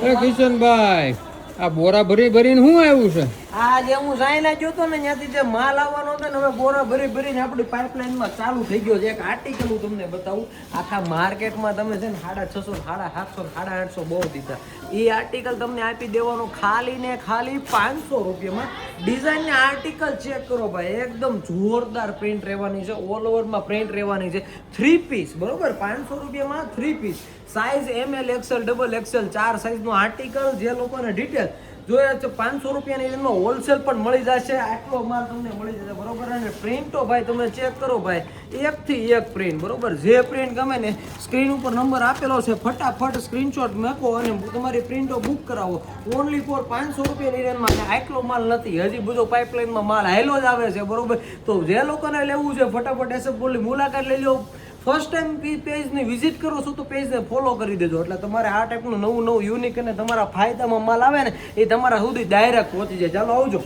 કિશનભાઈ આ બોરા ભરીને શું આવ્યું છે? આ જે હું સાઈના જોતો ને ત્યાંથી જે માલ આવવાનો હતો ને હવે બોરા ભરીને આપણી પાઇપલાઇનમાં ચાલુ થઈ ગયો છે. એક આર્ટિકલ હું તમને બતાવું. આખા માર્કેટમાં તમે છે ને 650, 750, 850 બહુ દીધા. એ આર્ટિકલ તમને આપી દેવાનો ખાલી ને ખાલી 500 રૂપિયામાં. ડિઝાઇન ને આર્ટિકલ ચેક કરો ભાઈ, એકદમ જોરદાર પ્રિન્ટ રહેવાની છે, ઓલ ઓવરમાં પ્રિન્ટ રહેવાની છે. 3 પીસ બરોબર, 500 રૂપિયામાં 3 piece. Size ML, XL, XXL 4 સાઇઝનો આર્ટિકલ. જે લોકોને ડિટેલ જોઈએ છે 500 રૂપિયાની રેન્જમાં હોલસેલ પણ મળી જશે. આટલો માલ તમને મળી જશે બરોબર. અને પ્રિન્ટો ભાઈ તમે ચેક કરો ભાઈ, એકથી એક પ્રિન્ટ બરોબર. જે પ્રિન્ટ ગમે ને સ્ક્રીન ઉપર નંબર આપેલો છે, ફટાફટ સ્ક્રીનશોટ મૂકો અને તમારી પ્રિન્ટો બુક કરાવો. ઓનલી ફોર 500 રૂપિયાની રેન્જમાં. આટલો માલ નથી, હજી બધો પાઇપલાઇનમાં માલ હાયલો જ આવે છે બરોબર. તો જે લોકોને લેવું છે ફટાફટ SF ગોલ્ડની મુલાકાત લઈ લો. ફર્સ્ટ ટાઈમ પેજની વિઝિટ કરો છો તો પેજને ફોલો કરી દેજો, એટલે તમારે આ ટાઈપનું નવું યુનિક અને તમારા ફાયદામાં માલ આવે ને એ તમારા સુધી ડાયરેક્ટ પહોંચી જાય. ચાલો આવજો.